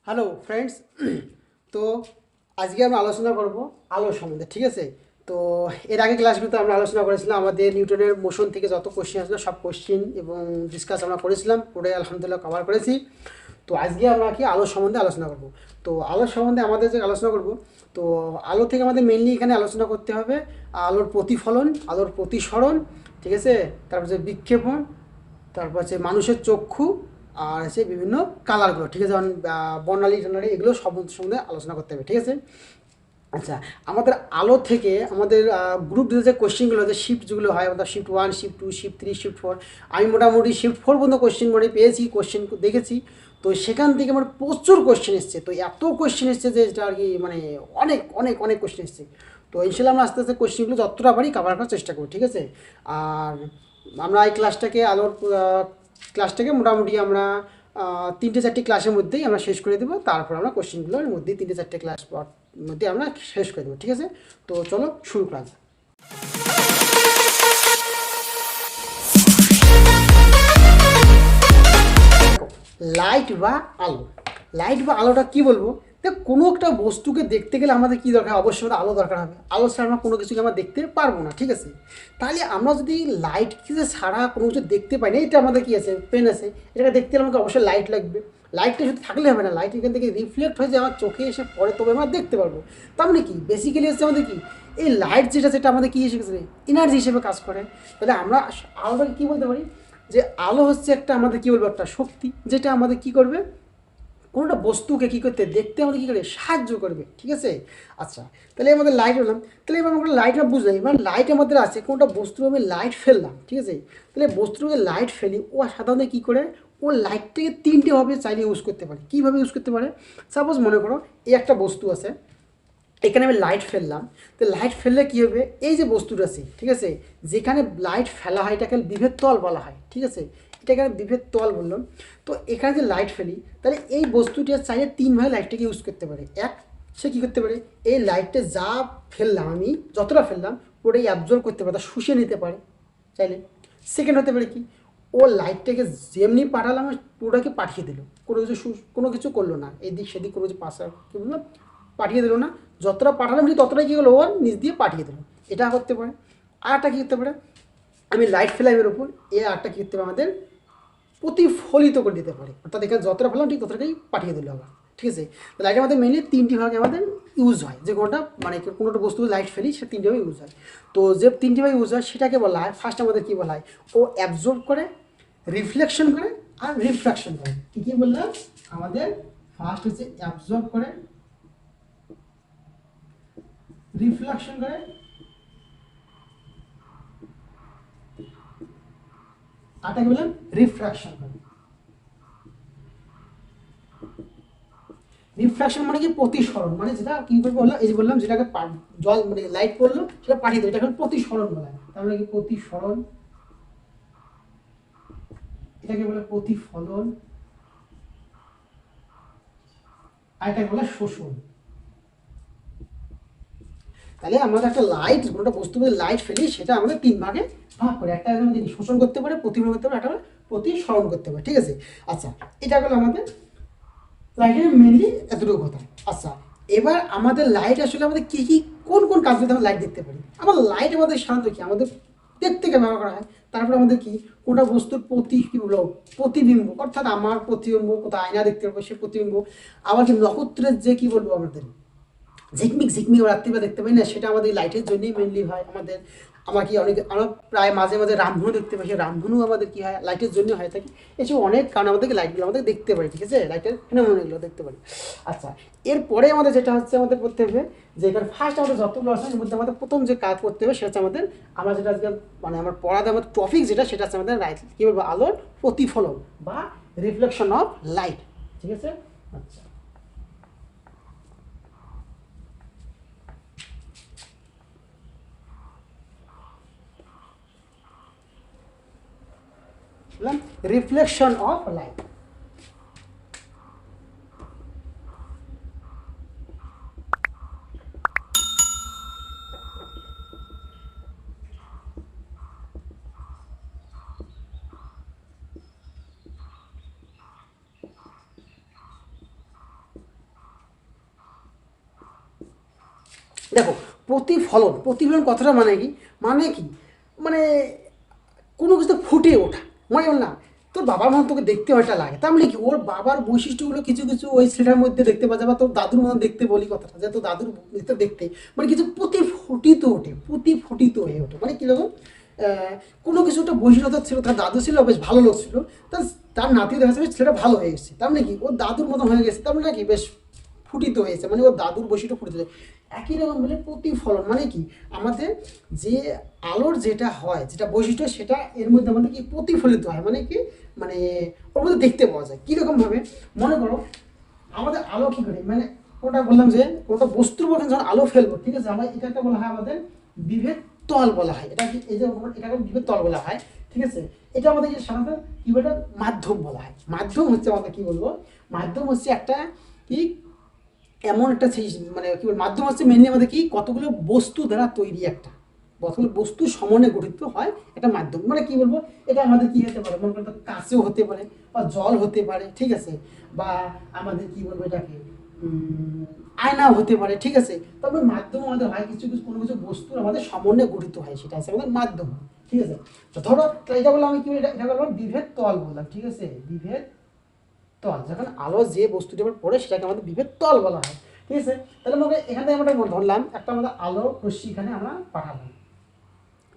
Hello friends. তো আজকে আমরা আলোচনা করব আলো সম্বন্ধে, ঠিক আছে? তো এর আগে ক্লাসগুলোতে আমরা আলোচনা করেছিলাম আমাদের নিউটনের মোশন থেকে যত কোশ্চেন আসলো সব কোশ্চেন এবং ডিসকাস আমরা করেছিলাম, পরে আলহামদুলিল্লাহ কভার করেছি। তো আজকে আমরা কি আলো সম্বন্ধে আলোচনা করব। তো আলো সম্বন্ধে আমাদের যে আলোচনা করব, তো আলো থেকে আমাদের মেনলি এখানে আলোচনা করতে হবে আলোর প্রতিফলন, আলোর প্রতিসরণ, ঠিক আছে? তারপর যে বিক্ষেপণ, তারপর হচ্ছে মানুষের চক্ষু, আর হচ্ছে বিভিন্ন কালারগুলো, ঠিক আছে? যেমন বর্ণালী টর্ণালী, এগুলো সব সম্বন্ধে আলোচনা করতে হবে, ঠিক আছে? আচ্ছা, আমাদের আলো থেকে আমাদের গ্রুপ ডিতে যে কোশ্চেনগুলো, যে শিফট যেগুলো হয়, আমাদের শিফট 1, শিফট 2, শিফট 3, শিফট 4, আমি মোটামুটি শিফট 4 পর্যন্ত কোশ্চেন মানে পেয়েছি, কোশ্চেন দেখেছি। তো সেখান থেকে আমার প্রচুর কোশ্চেন এসছে। তো এত কোশ্চেন এসছে যে যেটা আর কি মানে অনেক অনেক অনেক কোশ্চেন এসছে। তো ইনশাল্লাহ আমরা আস্তে আস্তে কোশ্চেনগুলো যতটা পারি কভার করার চেষ্টা করব, ঠিক আছে? আর আমরা এই ক্লাসটাকে মোটামুটি আমরা 3-4টি ক্লাসের মধ্যেই আমরা শেষ করে দেবো। তারপর আমরা কোশ্চেনগুলোর মধ্যেই 3-4টে ক্লাস মধ্যে আমরা শেষ করে দেবো, ঠিক আছে? তো চলো শুরু করা যাক। লাইট বা আলো, লাইট বা আলোটা কি বলবো? দেখ, কোনো একটা বস্তুকে দেখতে গেলে আমাদের কি দরকার? অবশ্যই আমাদের আলো দরকার হবে। আলো ছাড়া আমরা কোনো কিছুকে আমরা দেখতে পারবো না, ঠিক আছে? তাহলে আমরা যদি লাইটকে ছাড়া কোনো কিছু দেখতে পাই না, এটা আমাদের কি আছে, পেন আছে, এটাকে দেখতে হলে আমাকে অবশ্যই লাইট লাগবে। লাইটটা শুধু থাকলে হবে না, লাইট এখান থেকে রিফ্লেক্ট হয়ে যে আমার চোখে এসে পড়ে, তবে আমরা দেখতে পারবো। তার মানে কি, বেসিক্যালি হচ্ছে আমাদের কি, এই লাইট যেটা, সেটা আমাদের কী হিসেবে, এনার্জি হিসেবে কাজ করে। তাহলে আমরা আলোটাকে কী বলতে পারি, যে আলো হচ্ছে একটা আমাদের কী বলবো, একটা শক্তি, যেটা আমাদের কী করবে, কোনোটা বস্তুকে কী করতে, দেখতে আমাদের কী করে সাহায্য করবে, ঠিক আছে? আচ্ছা, তাহলে আমাদের লাইট হলাম, তাহলে এবার আমরা লাইটটা বুঝলাম। এবার লাইট আমাদের আছে, কোনটা বস্তুর আমি লাইট ফেললাম, ঠিক আছে? তাহলে বস্তুকে লাইট ফেলি, ও সাধারণত কী করে, ও লাইটটাকে তিনটেভাবে চাইলে ইউজ করতে পারে। কীভাবে ইউজ করতে পারে? সাপোজ মনে করো এই একটা বস্তু আছে, এখানে আমি লাইট ফেললাম। তো লাইট ফেললে কী হবে, এই যে বস্তুটা আছে, ঠিক আছে, যেখানে লাইট ফেলা হয় এটাকে বিভেদ তল বলা হয়, ঠিক আছে? এটাকে আমি বিভেদ তল বললাম। তো এখানে যে লাইট ফেলি, তাহলে এই বস্তুটি চাইলে তিনভাবে লাইটটাকে ইউজ করতে পারে। এক, সে কী করতে পারে, এই লাইটটা যা ফেললাম, আমি যতটা ফেললাম ওটাই অ্যাবজর্ব করতে পারে, তা শুষে নিতে পারে চাইলে। সেকেন্ড হতে পারে কি, ও লাইটটাকে যেমনি পাঠালাম পুরোটাকে পাঠিয়ে দিল, কোনো কিছু করলো না, এদিক সেদিক কোনো কিছু পাশা কী বললো, পাঠিয়ে দিল না। যতটা পাঠালাম ঠিক ততটাই কী হলো, ওর নিচ দিয়ে পাঠিয়ে দিল। এটা করতে পারে। আর একটা কী করতে পারে, আমি লাইট ফেলাম এর উপর, এর আরটা কী করতে পারে, আমাদের প্রতিফলিত করে দিতে পারে। অর্থাৎ এখানে যতটা ফেলাম ঠিক ততটাই পাঠিয়ে দিল আবার, ঠিক আছে? তো লাইটের আমাদের মেনলি তিনটি ভাগে আমাদের ইউজ হয়, যে কোনোটা মানে কোনো একটা বস্তু লাইট ফেলি সে তিনটিভাবে ইউজ হয়। তো যে তিনটিভাবে ইউজ হয় সেটাকে বলা হয়, ফার্স্ট আমাদের কী বলা হয়, ও অ্যাবজর্ব করে, রিফ্লেকশন করে, আর রিফ্রাকশন করে। কী কী বললাম আমাদের? ফার্স্ট হচ্ছে অ্যাবজর্ব করে, রিফ্লেকশন করে, আরটা কি বললাম, রিফ্রাকশন করে। রিফ্রাকশন মানে কি, প্রতিসরণ, মানে যেটা কি করবে বললাম, এই যে বললাম যেটাকে জল মানে লাইট পড়লো সেটা পাঠিয়ে দেয়, এটা এখন প্রতিসরণ বলা হয়। তার মানে কি, প্রতিসরণ, এটাকে বলে প্রতিফলন, আর এটাকে বলে শোষণ। তাহলে আমাদের একটা লাইট, কোনোটা বস্তু লাইট ফেলি সেটা আমাদের তিন ভাগে ভাগ করে, একটা আমাদের শোষণ করতে পারে, প্রতিফলন করতে পারে, একটা প্রতিসরণ করতে পারে, ঠিক আছে? আচ্ছা, এটা হলো আমাদের লাইটের মেনলি এতটুকু কথা। আচ্ছা, এবার আমাদের লাইট আসলে আমাদের কী কী কোন কোন কাজগুলোতে আমরা লাইট দেখতে পারি? আমার লাইট আমাদের সাধারণত কি, আমাদের দেখতে ব্যবহার করা হয়। তারপরে আমাদের কি, কোনটা বস্তুর কী বলবো, প্রতিবিম্ব, অর্থাৎ আমার প্রতিবিম্ব কোথাও আয়না দেখতে পাবো, সে প্রতিবিম্ব। আবার কি, নক্ষত্রের যে কী বলবো আমাদের ঝিকমিক ঝিকমিক রাত্রিবেলা দেখতে পাই না, সেটা আমাদের লাইটের জন্যই মেনলি হয় আমাদের। আমার কি অনেক, আমরা প্রায় মাঝে মাঝে রামধনু দেখতে পাই, সেই রামধনু আমাদের কী হয়, লাইটের জন্য হয়ে থাকে। এসব অনেক কারণ আমাদেরকে লাইটগুলো আমাদের দেখতে পারি, ঠিক আছে? লাইটের ফেনোমেননগুলো দেখতে পারি। আচ্ছা, এরপরে আমাদের যেটা হচ্ছে, আমাদের করতে হবে যে এখানে ফার্স্ট আমাদের যতগুলো আছে এর মধ্যে আমাদের প্রথম যে কাজ করতে হবে সেটা হচ্ছে আমাদের, আমরা যেটা আজকে মানে আমার পড়াতে আমাদের টপিক যেটা, সেটা হচ্ছে আমাদের লাইট, কী বলবো, আলোর প্রতিফলন বা রিফ্লেকশন অফ লাইট, ঠিক আছে? আচ্ছা, রিফ্লেকশন অফ লাইট। দেখো, প্রতিফলন, প্রতিফলন কথাটা মানে কি, মানে কি, মানে কোনো কিছু ফুটে ওঠা, মনে হল না তোর বাবার মতন তোকে দেখতে ওইটা লাগে, তার মানে কি ওর বাবার বৈশিষ্ট্যগুলো কিছু কিছু ওই ছেলেটার মধ্যে দেখতে পাওয়া যায়, বা তোর দাদুর মতন দেখতে, বলি কথাটা যে তোর দাদুর ভিতর দেখতে মানে কিছু প্রতিফটিত ওঠে, প্রতিফটিত হয়ে ওঠে, মানে কীরকম কোনো কিছু একটা বৈশিষ্ট্য ছিল, তার দাদু ছিল বেশ ভালো লোক ছিল, তার তার নাতি দেখা যাচ্ছে ছেলেটা ভালো হয়ে গেছে, তার মানে কি ওর দাদুর মতন হয়ে গেছে, তার মানে কি বেশ ফুটিত হয়েছে, মানে ওর দাদুর বৈশিষ্ট্য ফুটিত হয়েছে। একই রকম বলে প্রতিফলন মানে কি, আমাদের যে আলোর যেটা হয়, যেটা বৈশিষ্ট্য, সেটা এর মধ্যে আমাদের কি প্রতিফলিত হয়, মানে কি, মানে ওর মধ্যে দেখতে পাওয়া যায়। কীরকমভাবে, মনে করো আমাদের আলো কী করে, মানে ওটা বললাম যে ওটা বস্তুর মধ্যে যখন আলো ফেলবো, ঠিক আছে, আমরা এটাকে বলা হয় আমাদের বিভেদ তল বলা হয়, এটা কি এই যে এটাকে বিভেদ তল বলা হয়, ঠিক আছে। এটা আমাদের যে সাধারণত কি বলে মাধ্যম বলা হয়। মাধ্যম হচ্ছে আমাদের কি বলবো, মাধ্যম হচ্ছে একটা কি এমন একটা মানে কি বল, মাধ্যম হচ্ছে মেনলি আমাদের কি কতগুলো বস্তু দ্বারা তৈরি একটা, কতগুলো বস্তু সমন্বয়ে গঠিত হয় একটা মাধ্যম, মানে কি বলবো, এটা আমাদের কি হতে পারে, মনে করো কাঁচও হতে পারে, বা জল হতে পারে, ঠিক আছে, বা আমাদের কি বলবো এটাকে আয়নাও হতে পারে, ঠিক আছে। তবে মাধ্যম আমাদের হয় কিছু কিছু কোনো কিছু বস্তুর আমাদের সমন্বয়ে গঠিত হয়, সেটা আছে আমাদের মাধ্যম, ঠিক আছে। তো ধরো এটা বললাম আমি কি, এটা বললাম বিভেদ তল বললাম, ঠিক আছে, বিভেদ তল, যখন আলো যে বস্তুটি আবার পড়ে সেটাকে আমাদের বিভেদ তল বলা হয়, ঠিক আছে। তাহলে আমাকে এখান থেকে আমরা ধরলাম একটা আমাদের আলো রশ্মি এখানে আমরা পাঠালাম,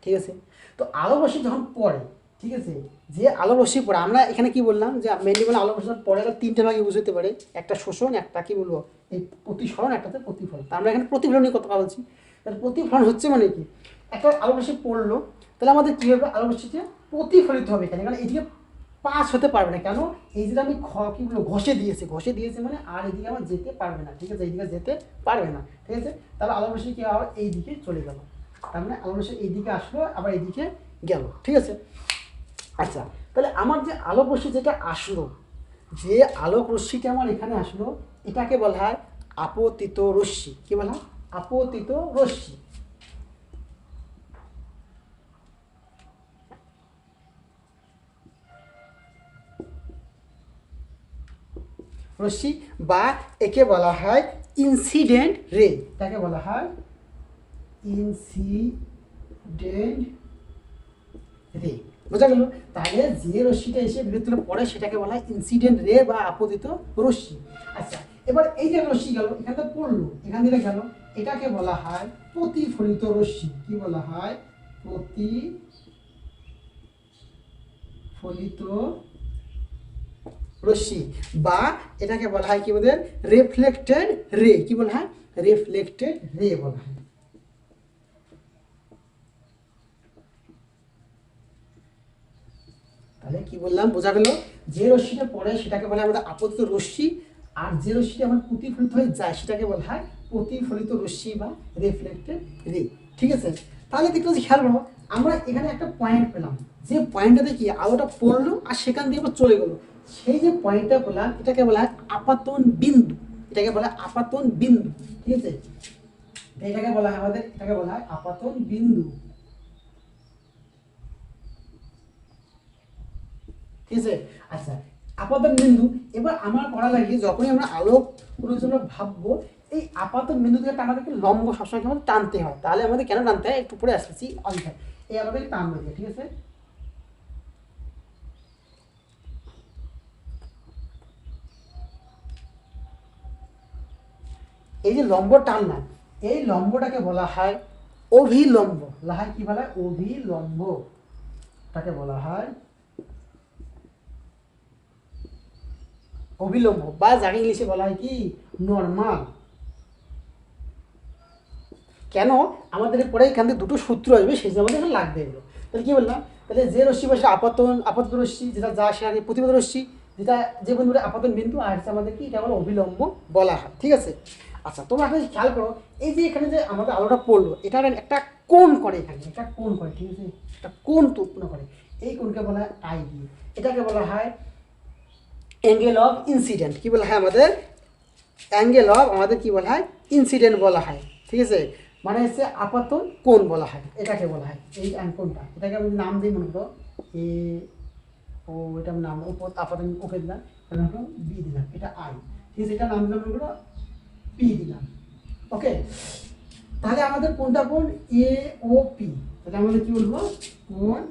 ঠিক আছে। তো আলো রশ্মি যখন পড়ে, ঠিক আছে, যে আলো রশ্মি পড়ে, আমরা এখানে কি বললাম যে মেনলি বলে আলো রশ্মি পড়ে গেলে তিনটে ভাগে বুঝতে পারে, একটা শোষণ, একটা কি বলবো এই প্রতিসরণ, একটাতে প্রতিফলন। তা আমরা এখানে প্রতিফলন নিয়ে কথা বলছি। তাহলে প্রতিফলন হচ্ছে মানে কি, একটা আলো রশ্মি পড়লো, তাহলে আমাদের কী হবে, আলো রশ্মিতে প্রতিফলিত হবে এখানে, কারণ এদিকে পাস হতে পারবে না, কেন, এই যে আমি কি বলবো ঘষে দিয়েছে মানে আর এদিকে আমার যেতে পারবে না, ঠিক আছে, এইদিকে যেতে পারবে না, ঠিক আছে। তাহলে আলো রশ্মি কি আবার এই দিকে চলে গেল, তার মানে আলো রশ্মি এইদিকে আসলো আবার এইদিকে গেল, ঠিক আছে। আচ্ছা, তাহলে আমার যে আলোক রশ্মি যেটা আসলো, যে আলোক রশ্মিটা আমার এখানে আসলো, এটাকে বলা হয় আপতিত রশ্মি। কি বলা হয়, আপতিত রশ্মি। রশ্মি বা একে বলা হয় ইনসিডেন্ট রে, এটাকে বলা হয় ইনসিডেন্ট রে, বোঝা গেল। তাহলে যে রশ্মিটা এসে বিদ্যুৎ পড়ে সেটাকে বলা হয় ইনসিডেন্ট রে বা আপতিত রশ্মি। আচ্ছা, এবার এই যে রশ্মি গেল এখান থেকে পড়লো, এখান থেকে গেল, এটাকে বলা হয় প্রতিফলিত রশ্মি। কি বলা হয়, প্রতিফলিত রশ্মি, বা এটাকে বলা হয় কি বলে রিফ্লেক্টেড রে। কি বলা হয়, রিফ্লেক্টেড রে বলা হয়। তাহলে কি বললাম, বোঝা গেল, যে রশ্মিটা পড়ে সেটাকে বলা হয় আমাদের আপতিত রশ্মি, আর যে রশ্মিটা আমার প্রতিফলিত হয়ে যায় সেটাকে বলা হয় প্রতিফলিত রশ্মি বা রিফ্লেক্টেড রে, ঠিক আছে। তাহলে দেখতে পাচ্ছি, খেয়াল করো, আমরা এখানে একটা পয়েন্ট পেলাম, যে পয়েন্টটাতে কি আলোটা পড়লো আর সেখান দিয়ে আবার চলে গেলো, সেই যে পয়েন্টটা পেলাম এটাকে বলা হয় আপাতন বিন্দু, এটাকে বলা হয় আপাতন বিন্দু, ঠিক আছে। এটাকে বলা হয় আমাদের, এটাকে বলা হয় আপাতন বিন্দু, ঠিক আছে। আচ্ছা, আপাতন বিন্দু, এবার আমার পড়া লাগে যখনই আমরা আলোক কোনো জন্য ভাববো, এই আপাতন বিন্দু থেকে আমাদেরকে লম্ব সবসময় আমাদের টানতে হয়। তাহলে আমাদের কেন টানতে হয় একটু পরে আসতেছি, অধ্যায় এই আমাদের টানবে, ঠিক আছে। এই যে লম্ব টানলাম, এই লম্বটাকে বলা হয় অভিলম্ব, বলা হয় কি বলা হয়, অভিলম্ব, তাকে বলা হয় অভিলম্ব, বা যাকে ইংলিশে বলা হয় কি নর্মাল। কেন, আমাদের পরে এখান থেকে দুটো সূত্র আসবে, সেই জন্য আমাদের এখানে লাগবে এগুলো। তাহলে কি বললাম, তাহলে যে রশ্মি বা আপাতত রশ্মি, যেটা যা সেটাকে প্রতিপদ রশ্মি, যেটা যে বিন্দুটা আপাতন বিন্দু, আর হচ্ছে আমাদের কি এটা হলো অভিলম্ব বলা হয়, ঠিক আছে। আচ্ছা, তোমরা এখন খেয়াল করো, এই যে এখানে যে আমাদের আলোটা পড়লো, এটার একটা কোণ করে, এখানে একটা কোণ করে, ঠিক আছে, একটা কোণ উৎপন্ন করে, এই কোণকে বলা হয় আই দিয়ে, এটাকে বলা হয় অ্যাঙ্গেল অফ ইনসিডেন্ট। কি বলা হয় আমাদের, অ্যাঙ্গেল অফ আমাদের কি বলা হয় ইনসিডেন্ট বলা হয়, ঠিক আছে, মানে হচ্ছে আপাতন কোণ বলা হয়, এটাকে বলা হয় এই কোণটা, এটাকে আমি নাম দিই, মনে করো এ ও, এটা নাম উপর আপাতন ওকে দিলাম, বি দিলাম, এটা আই, ঠিক আছে, এটা নাম দিলাম মনে করো পি দিলাম, ওকে। তাহলে আমাদের কোনটা কোণ এ ও পি, তাহলে আমাদের কি বলবো কোণ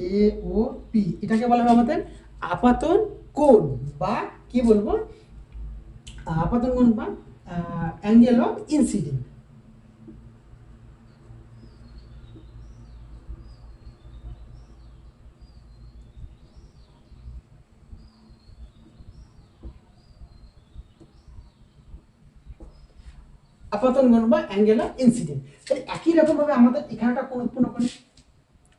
এ ও পি, এটাকে বলা হবে আমাদের আপাতন কোণ বা কি বলবো আপাতন কোণ বা অ্যাঙ্গেল অফ ইনসিডেন্ট। আপাতন কোণ বা অ্যাঙ্গেল অফ ইনসিডেন্ট। তাহলে একই রকম ভাবে আমাদের এখানে একটা কোণ উৎপন্ন করে,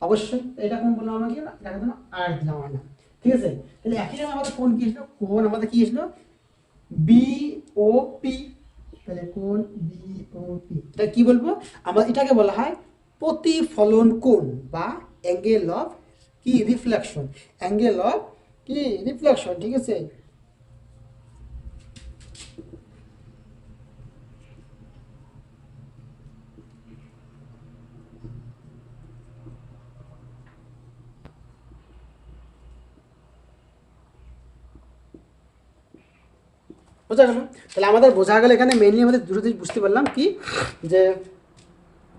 অবশ্যই এটা কোণ বললাম আমরা কি এটাকে জন্য আর দিলাম আমরা, ঠিক আছে। তাহলে একই রকম আমাদের কোণ কি ছিল, কোণ আমাদের কি ছিল বিওপি, তাহলে কোণ বিওপি এটা কি বলবো আমরা, এটাকে বলা হয় প্রতিফলন কোণ বা অ্যাঙ্গেল অফ কি রিফ্লেকশন, অ্যাঙ্গেল অফ কি রিফ্লেকশন, ঠিক আছে। বোঝা গেল? তাহলে আমাদের বোঝা গেল এখানে মেইনলি আমাদের দুটো জিনিস বুঝতে পারলাম কি, যে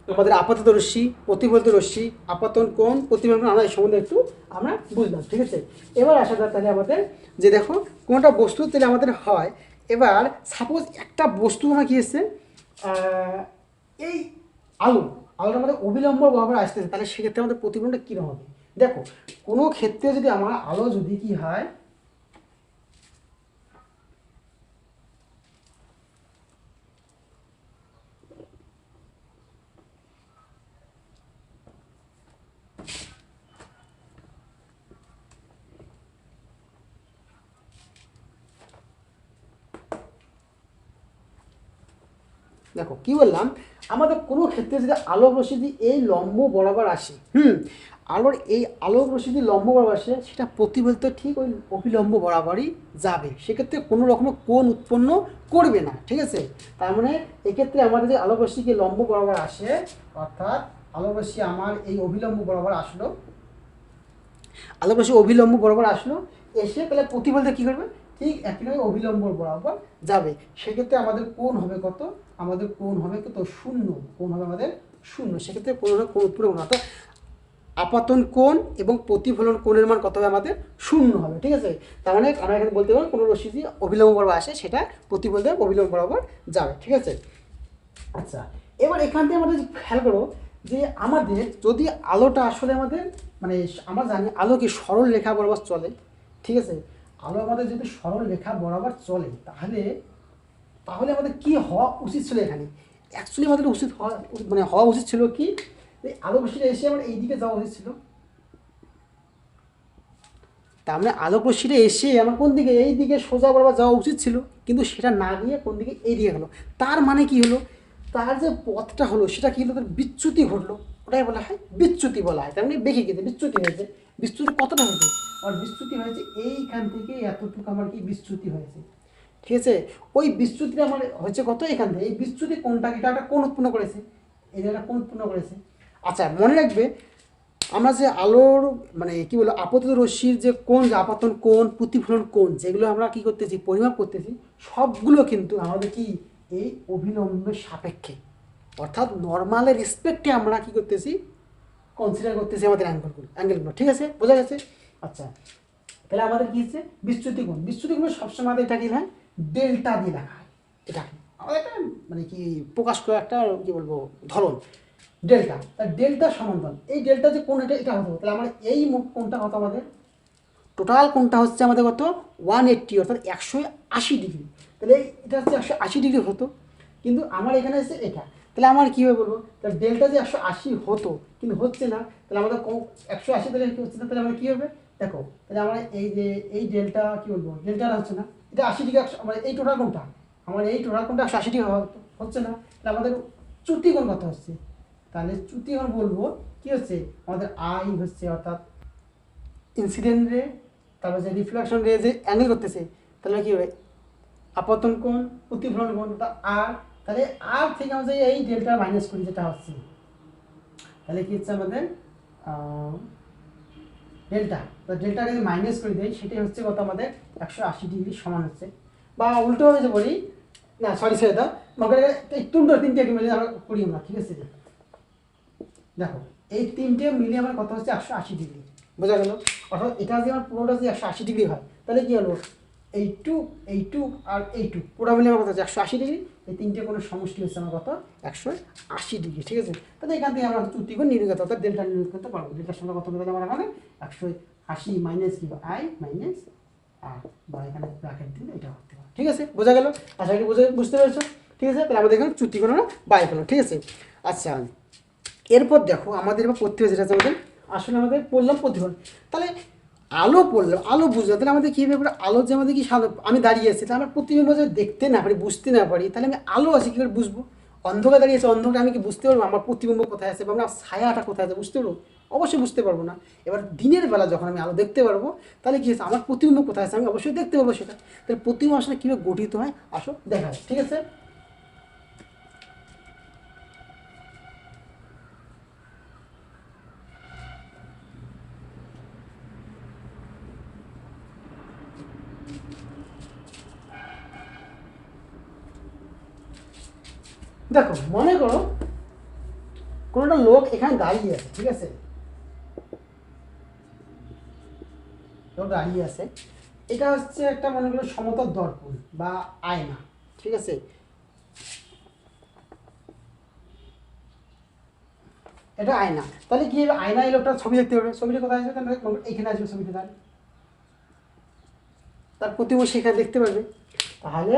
আমাদের আপাতত রশ্মি, প্রতিফলিত রশ্মি, আপাতন কোণ, প্রতিফলন কোণ, আমরা এই সম্বন্ধে একটু আমরা বুঝলাম, ঠিক আছে। এবার আসা যাক তাহলে আমাদের যে দেখো কোনটা বস্তু তাহলে আমাদের হয়, এবার সাপোজ একটা বস্তু আমার কি এসছে এই আলোটা আমাদের অবিলম্ব বরাবর আসতেছে, তাহলে সেক্ষেত্রে আমাদের প্রতিফলনটা কীরকম হবে। দেখো কোনো ক্ষেত্রে যদি আমার আলো যদি কি হয় দেখো কি বললাম, আমাদের কোনো ক্ষেত্রে যদি আলোক রশ্মি যদি এই লম্ব বরাবর আসে, আলোর এই আলোক রশ্মি যদি লম্ব বরাবর আসে, সেটা প্রতিফলিত ঠিক ওই অভিলম্ব বরাবরই যাবে, সেক্ষেত্রে কোনো রকমের কোণ উৎপন্ন করবে না, ঠিক আছে। তার মানে এক্ষেত্রে আমাদের যে আলোক রশ্মিকে লম্ব বরাবর আসে, অর্থাৎ আলোক রশ্মি আমার এই অভিলম্ব বরাবর আসলো, আলোক রশ্মি অভিলম্ব বরাবর আসলো, এসে তাহলে প্রতিফলিত কী করবে, ঠিক একইভাবে অভিলম্ব বরাবর যাবে, সেক্ষেত্রে আমাদের কোণ হবে কত, আমাদের কোণ হবে কত শূন্য, কোণ হবে আমাদের শূন্য, সেক্ষেত্রে কোণ উৎপন্ন হবে, অর্থাৎ আপাতন কোণ এবং প্রতিফলন কোণের মান কত হবে আমাদের শূন্য হবে, ঠিক আছে। তার মানে আমরা এখানে বলতে পারবো কোনো রশ্মি যদি অভিলম্ব বরাবর আসে সেটা প্রতিফলিত অভিলম্ব বরাবর যাবে, ঠিক আছে। আচ্ছা এবার এখান থেকে আমাদের খেয়াল করো যে আমাদের যদি আলোটা আসলে আমাদের মানে আমরা জানি আলো কি সরল রেখা বরাবর চলে, ঠিক আছে। আলো আমাদের যদি সরল রেখা বরাবর চলে তাহলে তাহলে আমাদের কি হওয়া উচিত ছিল, এখানে অ্যাকচুয়ালি আমাদের উচিত হওয়া মানে হওয়া উচিত ছিল কি, এই আলো রশ্মিটা এসে আমার এই দিকে যাওয়া উচিত ছিল, তার মানে আলোক রশ্মিটা এসে আমার কোন দিকে এই দিকে সোজা বরাবর যাওয়া উচিত ছিল, কিন্তু সেটা না গিয়ে কোন দিকে এই দিকে গেলো, তার মানে কি হলো, তার যে পথটা হলো সেটা কি হলো, তার বিচ্যুতি ঘটলো, ওটাই বলা হয় বিচ্যুতি বলা হয়, তার মানে বেঁকে গেছে বিচ্যুতি হয়েছে। বিচ্যুতি কতটা হয়েছে, আর বিচ্যুতি হয়েছে এইখান থেকে এতটুকু আমার কি বিচ্যুতি হয়েছে, ঠিক আছে। ওই বিচ্যুতিটা আমার হচ্ছে কত এখান থেকে, এই বিচ্যুতি কোনটা এটা একটা কোণ উৎপন্ন করেছে, এই একটা কোণ উৎপন্ন করেছে। আচ্ছা মনে রাখবে আমরা যে আলোর মানে কি বলবো আপতিত রশ্মির যে কোণ, যে আপাতন কোণ, প্রতিফলন কোণ, যেগুলো আমরা কি করতেছি পরিমাপ করতেছি, সবগুলো কিন্তু আমাদের কি এই অভিলম্বের সাপেক্ষে, অর্থাৎ নর্মালের রেসপেক্টে আমরা কি করতেছি কনসিডার করতেছি আমাদের অ্যাঙ্গেলগুলো, ঠিক আছে, বোঝা গেছে। আচ্ছা তাহলে আমাদের কি হচ্ছে বিচ্যুতি কোণ, বিচ্যুতি কোণ সবসময় আমাদের এটা কি হয় ডেল্টা দিয়ে লেখা হয়, এটা আমাদের একটা মানে কি প্রকাশ করা একটা কি বলবো ধরন ডেল্টা, তার ডেল্টা সমান্তরাল, এই ডেল্টা যে কোণ এটা হতো, তাহলে আমার এই কোণটা কত আমাদের টোটাল কোণটা হচ্ছে আমাদের কত 180 অর্থাৎ 180 ডিগ্রি, তাহলে এটা হচ্ছে 180 ডিগ্রি হতো, কিন্তু আমার এখানে হচ্ছে এটা, তাহলে আমার কী হবে বলবো, তাহলে ডেল্টা যে 180 হতো কিন্তু হচ্ছে না, তাহলে আমাদের 180 তাহলে কি হচ্ছে না, তাহলে আমার কী হবে দেখো, তাহলে আমরা এই যে এই ডেল্টা কী বলবো ডেল্টাটা হচ্ছে না, এটা 80 ডিগ্রি, আমার এই টোটাল কোণটা আমার এই টোটাল কোণটা 180 ডিগ্রি হচ্ছে না, তাহলে আমাদের চ্যুতি কোণ কত হচ্ছে, তাহলে চ্যুতি কোণ বলবো কি হচ্ছে আমাদের আই হচ্ছে, অর্থাৎ ইনসিডেন্ট রে তারপর যে রিফ্লেকশন রে যে অ্যাঙ্গেল করতেছে, তাহলে কী হবে আপতন কোণ, প্রতিফলন কোণ আর, তাহলে আর থেকে আমরা এই ডেল্টা মাইনাস করি যেটা হচ্ছে, তাহলে কি হচ্ছে আমাদের ডেল্টা, তো ডেল্টাকে যদি মাইনাস করে দেয় সেটাই হচ্ছে কত আমাদের 180 ডিগ্রি সমান হচ্ছে, বা উল্টোভাবে যে বলি না সরি ছেড়ে দাও, মনে এই তিনটে মিলে আমরা করি আমরা, ঠিক আছে? দেখো এই তিনটে মিলে আমার কত হচ্ছে 180 ডিগ্রি, বোঝা গেল? অর্থাৎ এটা যদি আমার পুরোটা যদি 180 ডিগ্রি হয় তাহলে কি হলো, এইটু আর এইটু পুরো মিলে আমার কত হচ্ছে 180 ডিগ্রি। এই তিনটে কোনো সমষ্টি হচ্ছে আমার কত 180 ডিগ্রি, ঠিক আছে? তাহলে এখান থেকে আমরা চুক্তিকোণ নির্ণয় করতে অর্থাৎ ডেল্টা নির্ণয় করতে পারবো। ডেল্টার সঙ্গে কত দেবে আমার এখানে 180 মাইনাস কি আই মাইনাস আর বা এখানে ব্র্যাকেট দিলে এটা করতে পারবো, ঠিক আছে? বোঝা গেল? আশা করি বুঝতে পেরেছো, ঠিক আছে? তাহলে আমাদের এখানে চুক্তিকোণ আমরা বাই পেলাম, ঠিক আছে? আচ্ছা, এরপর দেখো আমাদের এবার প্রতিফলন যেটা আছে আমাদের আসলে আমাদের পড়লাম প্রতিফলন। তাহলে আলো পড়লাম, আলো বুঝলাম, তাহলে আমাদের কী ব্যাপারে আলো যে আমাদের কি আমি দাঁড়িয়ে আছি, তাহলে আমার প্রতিবিম্ব যদি দেখতে না পারি বুঝতে না পারি তাহলে আমি আলো আছে কী করে বুঝবো? অন্ধকার দাঁড়িয়ে আছে, অন্ধকারে আমি কি বুঝতে পারবো আমার প্রতিবিম্ব কোথায় আছে বা আমার ছায়াটা কোথায় আছে বুঝতে পারবো? অবশ্যই বুঝতে পারবো না। এবার দিনের বেলা যখন আমি আলো দেখতে পারবো তাহলে কী হচ্ছে আমার প্রতিবিম্ব কোথায় আছে আমি অবশ্যই দেখতে পারবো সেটা। তাহলে প্রতিবিম্ব আসলে কীভাবে গঠিত হয় আসো দেখা যায়, ঠিক আছে? দেখো মনে করো কোনোটা লোক এখানে দাঁড়িয়ে আছে, ঠিক আছে? লোক দাঁড়িয়ে আছে, এটা হচ্ছে একটা মনে করো সমতল দর্পণ বা আয়না, ঠিক আছে? এটা আয়না, তাহলে কি আয়না এই লোকটা ছবি দেখতে পারবে, ছবিটা কোথায় আছে তাহলে এখানে আসবে ছবিটা, তার প্রতিবিম্ব সেখানে দেখতে পারবে। তাহলে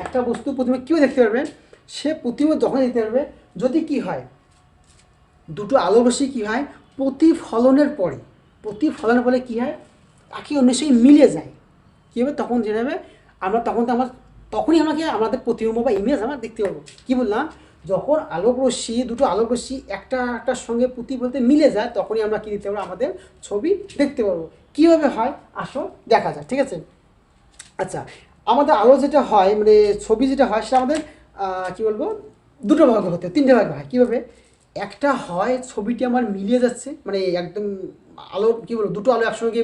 একটা বস্তু প্রতিবিম্ব কীভাবে দেখতে পারবে, সে প্রতিবিম্ব যখন দেখতে পারবে যদি কি হয় দুটো আলো রশ্মি কী হয় প্রতিফলনের পরে কী হয় একে অন্যের সঙ্গে মিলে যায়, কী হবে তখন যেভাবে আমরা তখনই আমাকে আমাদের প্রতিবিম্ব বা ইমেজ আমরা দেখতে পাবো। কী বললাম, যখন দুটো আলোক রশ্মি একটার সঙ্গে প্রতিফলতে মিলে যায় তখনই আমরা কী দেখতে পারবো আমাদের ছবি দেখতে পারবো। কীভাবে হয় আসো দেখা যায়, ঠিক আছে? আচ্ছা, আমাদের আলো যেটা হয় মানে ছবি যেটা হয় সেটা আমাদের কী বলবো দুটো ভাগে হতে তিনটে ভাগে হয়। কীভাবে, একটা হয় ছবিটি আমার মিলিয়ে যাচ্ছে মানে একদম আলো কী বলবো দুটো আলো একসঙ্গে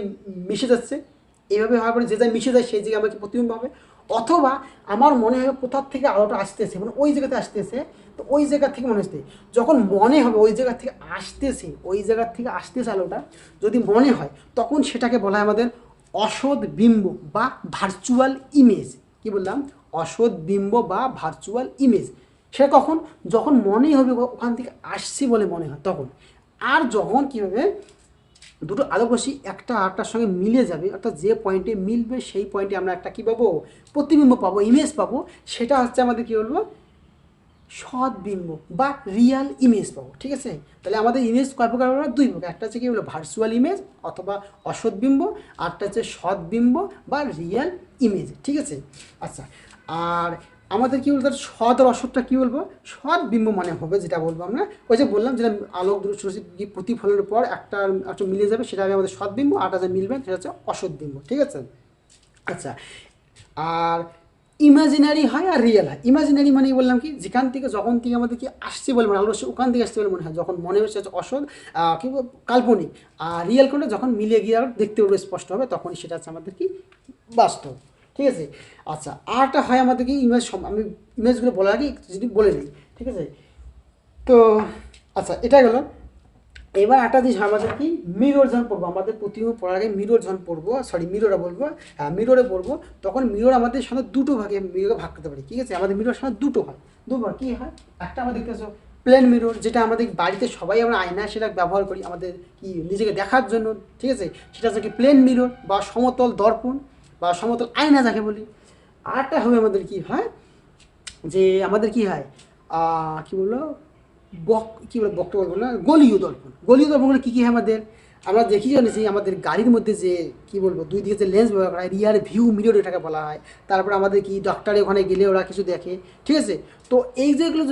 মিশে যাচ্ছে, এইভাবে হওয়ার পরে যে যা মিশে যায় সেই জায়গায় আমাকে প্রতিবিম্ব হবে। অথবা আমার মনে হবে কোথার থেকে আলোটা আসতেছে মানে ওই জায়গাতে আসতেছে, তো ওই জায়গা থেকে মনে হচ্ছে যখন মনে হবে ওই জায়গা থেকে আসতেছে আলোটা যদি মনে হয় তখন সেটাকে বলা হয় আমাদের অসৎ বিম্ব বা ভার্চুয়াল ইমেজ। কি বললাম, অসৎ বিম্ব বা ভার্চুয়াল ইমেজ। সেটা কখন, যখন মনেই হবে ওখান থেকে আসছি বলে মনে হয় তখন। আর যখন কী হবে দুটো আলোক রশ্মি একটা আরেকটার সঙ্গে মিলে যাবে অর্থাৎ যে পয়েন্টে মিলবে সেই পয়েন্টে আমরা একটা কী পাবো প্রতিবিম্ব পাবো, ইমেজ পাবো, সেটা হচ্ছে আমাদের কী বলবো সৎবিম্ব বা রিয়াল ইমেজ পাবো, ঠিক আছে? তাহলে আমাদের ইমেজ কয় প্রকার হলো, দুই প্রকার, একটা হচ্ছে কি হলো ভার্চুয়াল ইমেজ অথবা অসৎবিম্ব, আরটা হচ্ছে সৎবিম্ব বা রিয়াল ইমেজ, ঠিক আছে? আচ্ছা, আর আমাদের কী বলবো সৎ আর অসৎটা কী বলবো, সৎবিম্ব মানে হবে যেটা বলবো আমরা ওই যে বললাম যেটা আলোক রশ্মি প্রতিফলনের পর একটা মিলে যাবে সেটা হবে আমাদের সৎবিম্ব, আরটা যে মিলবে সেটা হচ্ছে অসৎবিম্ব, ঠিক আছে? আচ্ছা, আর ইমাজিনারি হয় আর রিয়েল হয়। ইমাজিনারি মানে বললাম কি যেখান থেকে যখন থেকে আমাদের কি আসছে বলে মনে আলো ওখান থেকে আসছে বলে মনে হয়, যখন মনে হচ্ছে অসৎ কি কাল্পনিক, আর রিয়েল কোনটা যখন মিলিয়ে গিয়ে আর দেখতে পারবো স্পষ্ট হবে তখনই সেটা হচ্ছে আমাদের কি বাস্তব, ঠিক আছে? আচ্ছা, আরটা হয় আমাদের কি ইমেজ, আমি ইমেজগুলো বলার আগে যদি বলে নিই, ঠিক আছে? তো আচ্ছা, এটা গেল। এবার একটা জিনিস আমাদের কি মিরর যখন পড়বো আমাদের প্রতিবিম্ব পড়ার আগে মিরর যখন পড়বো মিররে পড়বো তখন মিরর আমাদের সাথে দুটো ভাগে মিররকে ভাগ করতে পারি, ঠিক আছে? আমাদের মিরর সাথে দুটো হয়, দুবার কী হয়, একটা আমরা দেখতেছো প্লেন মিরর যেটা আমাদের বাড়িতে সবাই আমরা আয়না সেটা ব্যবহার করি আমাদের কি নিজেকে দেখার জন্য, ঠিক আছে? সেটা হচ্ছে কি প্লেন মিরর বা সমতল দর্পণ বা সমতল আয়না যাকে বলি। আরটা হবে আমাদের কি হয় যে আমাদের কি হয় কী বললো কী বলে বক্তব্য বলবো না, গলীয় দর্পণগুলো কী কী হয় আমাদের আমরা দেখি জানিছি আমাদের গাড়ির মধ্যে যে কী বলবো দুই দিকে যে লেন্স ব্যবহার করা হয় রিয়ার ভিউ মিরর এটাকে বলা হয়। তারপর আমাদের কি ডক্টরে ওখানে গেলে ওরা কিছু দেখে, ঠিক আছে? তো এই যেগুলো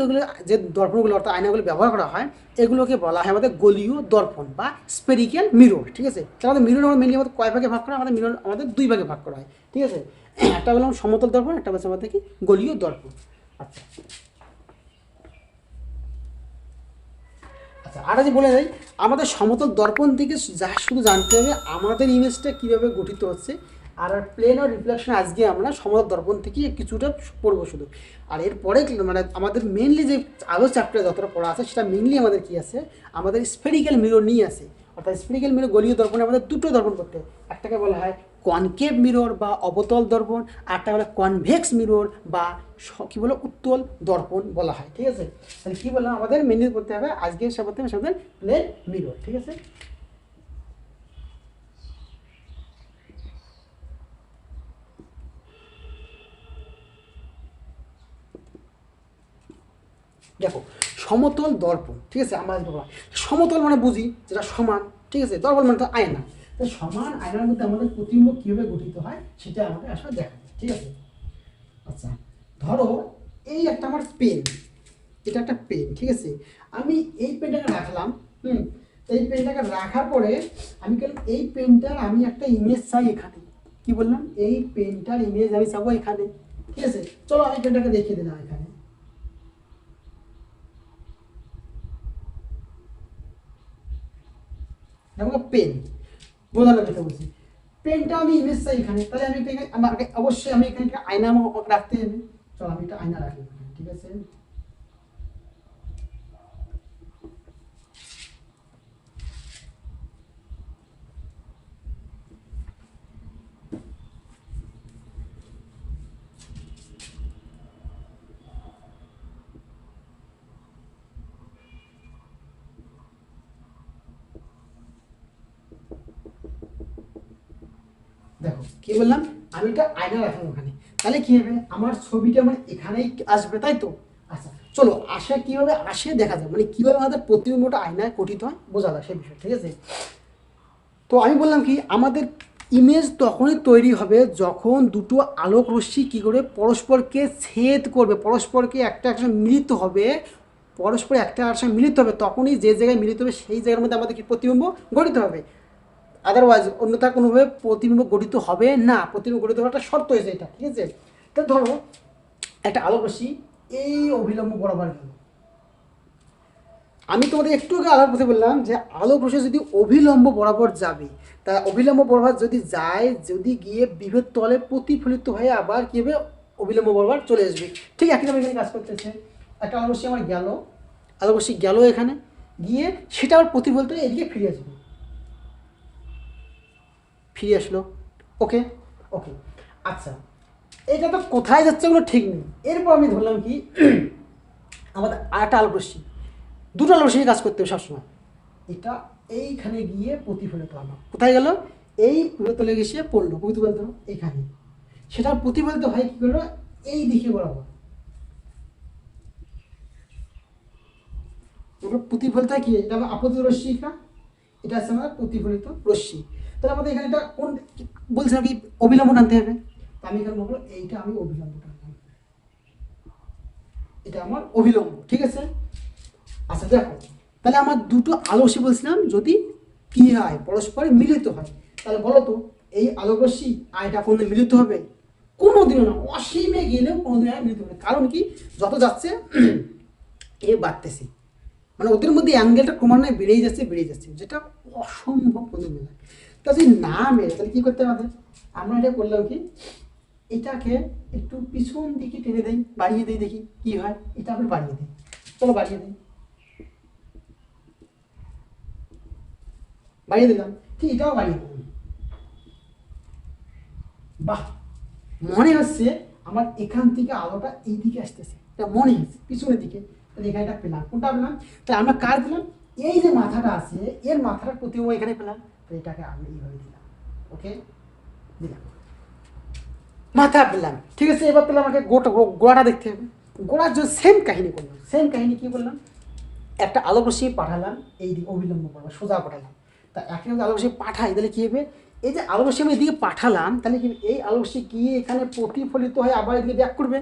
যে দর্পণগুলো অর্থাৎ আয়নাগুলো ব্যবহার করা হয় এগুলোকে বলা হয় আমাদের গলীয় দর্পণ বা স্পেরিক্যাল মিরর, ঠিক আছে? তাহলে আমাদের মিরর আমরা মেনলি আমাদের কয় ভাগে ভাগ করা হয়, আমাদের মিরর আমাদের দুই ভাগে ভাগ করা হয়, ঠিক আছে? একটা বললাম সমতল দর্পণ, একটা হচ্ছে আমাদের কি গলীয় দর্পণ। আচ্ছা আচ্ছা, আর যে বলে যাই আমাদের সমতল দর্পণ থেকে যা শুধু জানতে হবে আমাদের ইমেজটা কীভাবে গঠিত হচ্ছে আর প্লেন আর রিফ্লেকশন আজকে আমরা সমতল দর্পণ থেকে কিছুটা পড়বো শুধু। আর এরপরে মানে আমাদের মেনলি যে আরও চ্যাপ্টার যতটা পড়া আছে সেটা মেনলি আমাদের কী আছে, আমাদের স্ফেরিক্যাল মিরর নিয়ে আসে। অর্থাৎ স্ফেরিক্যাল মিরর গলীয় দর্পণে আমাদের দুটো দর্পণ করতে হয়, একটাকে বলা হয় কনকেভ মিরর বা অবতল দর্পণ, আরটা বলে কনভেক্স মিরর বা কী বলে উত্তল দর্পণ বলা হয়। ঠিক আছে, তাহলে কী বললাম আমাদের মেনলি করতে হবে আজকের সাথে আমাদের প্লেন মিরর। ঠিক আছে, দেখো সমতল দর্পণ, ঠিক আছে, আমরা সমতল মানে বুঝি যেটা সমান, ঠিক আছে, দর্পণ মানে তো আয়না। তো সমান আয়নার মধ্যে আমাদের প্রতিবিম্ব কীভাবে গঠিত হয় সেটা আমাদের আসলে দেখা যায়। ঠিক আছে, আচ্ছা ধরো এই একটা আমার পেন, এটা একটা পেন, ঠিক আছে, আমি এই পেনটাকে রাখলাম, এই পেনটাকে রাখার পরে আমি বললাম এই পেনটার আমি একটা ইমেজ চাই এখানে। কি বললাম, এই পেনটার ইমেজ আমি চাবো এখানে। ঠিক আছে, চলো আমি পেনটাকে দেখিয়ে দিলাম এখানে। দেখো পেন বোঝানোর কথা বলছি, পেনটা আমি ইমেজ চাই এখানে, তাহলে আমি আমাকে অবশ্যই আমি এখানে আয়না রাখতে হবে। চলো আমি একটা আয়না রাখি, ঠিক আছে। দেখো কি বললাম, আমি একটা আয়না রাখলাম ওখানে, তাহলে কি হবে আমার ছবিটা মানে এখানেই আসবে, তাই তো। আচ্ছা চলো আসে কিভাবে আসে দেখা যায়, মানে কিভাবে আমাদের প্রতিবিম্বটা আয়নায় গঠিত হয় বোঝা যায় সেই বিষয়। ঠিক আছে, তো আমি বললাম কি আমাদের ইমেজ তখনই তৈরি হবে যখন দুটো আলোক রশ্মি কী করে পরস্পরকে ছেদ করবে, পরস্পরকে একটা একসঙ্গে মিলিত হবে, পরস্পর একটা একসঙ্গে মিলিত হবে, তখনই যে জায়গায় মিলিত হবে সেই জায়গার মধ্যে আমাদের কি প্রতিবিম্ব গঠিত হবে। আদারওয়াইজ অন্যথা কোনোভাবে প্রতিবিম্ব গঠিত হবে না, প্রতিবিম্ব গঠিত হওয়ার একটা শর্ত হয়েছে এটা। ঠিক আছে, তো ধরো একটা আলোক রশ্মি এই অভিলম্ব বরাবর গেল, আমি তোমাদের একটু আগে আলোর পথে বললাম যে আলোক রশ্মি যদি অভিলম্ব বরাবর যাবে, তা অভিলম্ব বরাবর যদি যায়, যদি গিয়ে বিভেদ তলে প্রতিফলিত হয়ে আবার কী হবে অভিলম্ব বরাবর চলে আসবে। ঠিক একইভাবে এখানে কাজ করতেছে, একটা আলোক রশ্মি আমার গেল, আলোক রশ্মি গেল এখানে গিয়ে সেটা আবার প্রতিফলিত হয়ে এদিকে ফিরে আসবে, ফিরে আসলো। ওকে ওকে, আচ্ছা এটা তো কোথায় যাচ্ছে ওগুলো ঠিক নেই। এরপর আমি ধরলাম কি আমাদের আরেকটা আলোক রশ্মি, দুটো আলোক রশ্মি কাজ করতে হবে সবসময়, এটা এইখানে গিয়ে প্রতিফলিত হলো, কোথায় গেল এই তলে গেছে পড়লো প্রতিফলিত হলো এইখানে, সেটা প্রতিফলিত হয় কী করলো এই দিকে বরাবর, প্রতিফলিত হয় কি এটা আমার আপতিত রশ্মি, এটা আছে আমার প্রতিফলিত রশ্মি। তাহলে আমাদের এখানে এটা কোন বলছে নাকি অবিলম্ব টানতে হবে, তা আমি এখানে বলবো এইটা আমি অবিলম্ব টানলাম, এটা আমার অবিলম্ব। ঠিক আছে, আচ্ছা দেখো তাহলে আমার দুটো আলোক রশ্মি বলছিলাম যদি কি হয় পরস্পরে মিলিত হয়, তাহলে বলো তো এই আলোক রশ্মি আর এটা কোনদিন মিলিত হবে, কোনোদিনও না, অসীমে গেলেও কোনোদিন আর মিলিত হবে। কারণ কি যত যাচ্ছে এ বাড়তেছে, মানে ওদের মধ্যে অ্যাঙ্গেলটা ক্রমান্বয়ে বেড়েই যাচ্ছে, যেটা অসম্ভব কোনো মেলে। তা যদি না মেলে তাহলে কী করতে হবে আমরা এটা করলাম কি এটাকে একটু পিছন দিকে টেনে দেই, বাড়িয়ে দিই, দেখি কি হয়, এটা আবার বাড়িয়ে দিই, চলো বাড়িয়ে দিই, বাড়িয়ে দিলাম, ঠিক এটাও বাড়িয়ে দিলাম। বাহ, মনে হচ্ছে আমার এখান থেকে আলোটা এই দিকে আসতেছে, এটা মনে হচ্ছে পিছনের দিকে, তাহলে এখানে এটা পেলাম, কোনটা পেলাম, তাহলে আমরা কার দিলাম এই যে মাথাটা আছে এর মাথাটা প্রতিবিম্ব এখানে পেলাম, তো এটাকে আমি এইভাবে দিলাম। ওকে দিলাম, মাথা পেলাম। ঠিক আছে, এবার তাহলে আমাকে গোড়াটা দেখতে হবে, গোড়ার জন্য সেম কাহিনী করলাম, সেম কাহিনী কী বললাম, একটা আলোক রশ্মি পাঠালাম এই দিকে অবিলম্ব করবো সোজা পাঠালাম, তা একই আলোক রশ্মি পাঠাই তাহলে কী হবে এই যে আলোক রশ্মি আমি এদিকে পাঠালাম তাহলে কি এই আলোক রশ্মি গিয়ে এখানে প্রতিফলিত হয়ে আবার এদিকে ব্যাক করবে,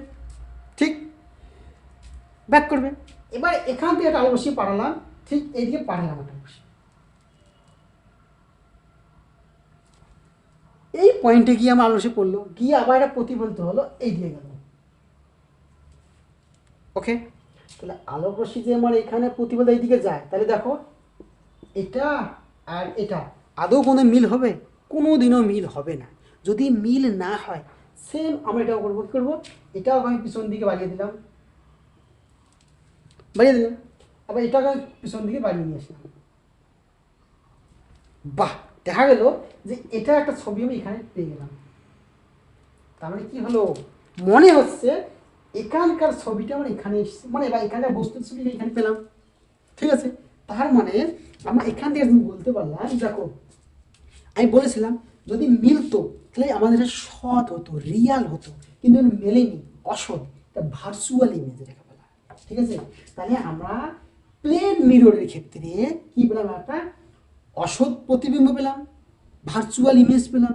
ঠিক ব্যাক করবে। এবার এখান থেকে একটা আলোক রশ্মি পাঠালাম, ঠিক এইদিকে পাঠালাম একটা রশ্মি, এই পয়েন্টে গিয়ে আমার আলোক রশ্মি পড়লো, গিয়ে আবার এটা প্রতিফলিত হলো এই দিয়ে গেল। ওকে, তাহলে আলোক রশ্মি যে আমার এখানে প্রতিফলিত এইদিকে যায়, তাহলে দেখো এটা আর এটা আদৌ কোনো মিল হবে, কোনো দিনও মিল হবে না। যদি মিল না হয় সেম আমরা এটাও করবো, কী করবো, এটাও আমি পিছন দিকে বাড়িয়ে দিলাম, আবার এটাকে আমি পিছন দিকে বাড়িয়ে নিয়ে আসলাম। বাহ, দেখা গেল যে এটা একটা ছবি আমি এখানে পেয়ে গেলাম। তার মানে কি হলো, মনে হচ্ছে এখানকার ছবিটা আমার এখানে এসেছে, মানে বা এখানকার বস্তুর ছবি এখানে পেলাম। ঠিক আছে, তার মানে আমরা এখান থেকে বলতে পারলাম, দেখো আমি বলেছিলাম যদি মিলতো তাহলে আমাদের সৎ হতো, রিয়াল হতো, কিন্তু মেলেনি, অসৎ, এটা ভার্চুয়াল ইমেজ রেখে পেলাম। ঠিক আছে, তাহলে আমরা প্লেন মিররের ক্ষেত্রে কি পেলাম, একটা অসৎ প্রতিবিম্ব পেলাম, ভার্চুয়াল ইমেজ পেলাম।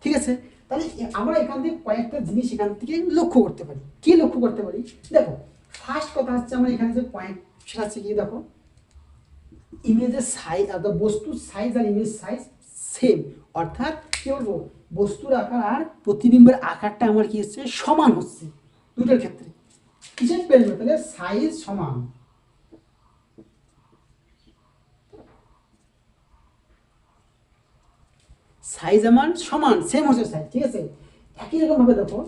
ঠিক আছে, তাহলে আমরা এখান থেকে কয়েকটা জিনিস এখান থেকে লক্ষ্য করতে পারি। কি লক্ষ্য করতে পারি, দেখো ফার্স্ট কথা হচ্ছে আমরা এখানে যে পয়েন্ট, সেটা হচ্ছে কি, দেখো ইমেজের সাইজ, বস্তুর সাইজ আর ইমেজ সাইজ সেম, অর্থাৎ কি বলবো, বস্তুর আকার আর প্রতিবিম্বের আকারটা আমার কি হচ্ছে, সমান হচ্ছে দুটোর ক্ষেত্রে। কিসের পেল, তাহলে সাইজ সমান, সাইজ আমার সমান, সেম হচ্ছে সাইজ। ঠিক আছে, একই রকম ভাবে দেখো,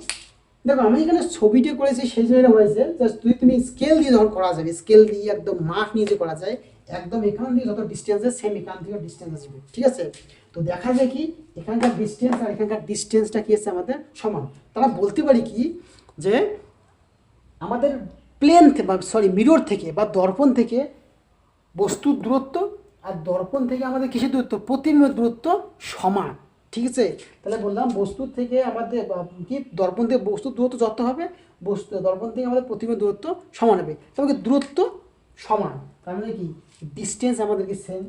দেখো আমি এখানে ছবিটা করেছি সেই জন্য হয়েছে, জাস্ট তুমি স্কেল দিয়ে যখন করা যাবে, স্কেল দিয়ে একদম মাপ নিয়ে যে করা যায়, একদম এখান দিয়ে যত ডিস্টেন্স আছে সেম এখান থেকে ডিস্টেন্স আসবে। ঠিক আছে, তো দেখা যায় কি এখানকার ডিস্টেন্স আর এখানকার ডিস্টেন্সটা কি আছে আমাদের সমান। তারা বলতে পারি কি যে আমাদের প্লেন বা সরি মিরর থেকে বা দর্পণ থেকে বস্তুর দূরত্ব আর দর্পণ থেকে আমাদের কিসের দূরত্ব, প্রতিবিম্বের দূরত্ব সমান। ঠিক আছে, তাহলে বললাম বস্তুর থেকে আমাদের কি দর্পণ থেকে বস্তুর দূরত্ব যত হবে, বস্তু দর্পণ থেকে আমাদের প্রতিবিম্বের দূরত্ব সমান হবে, তবে দূরত্ব সমান, তার মানে কি ডিস্টেন্স আমাদের কি সেম।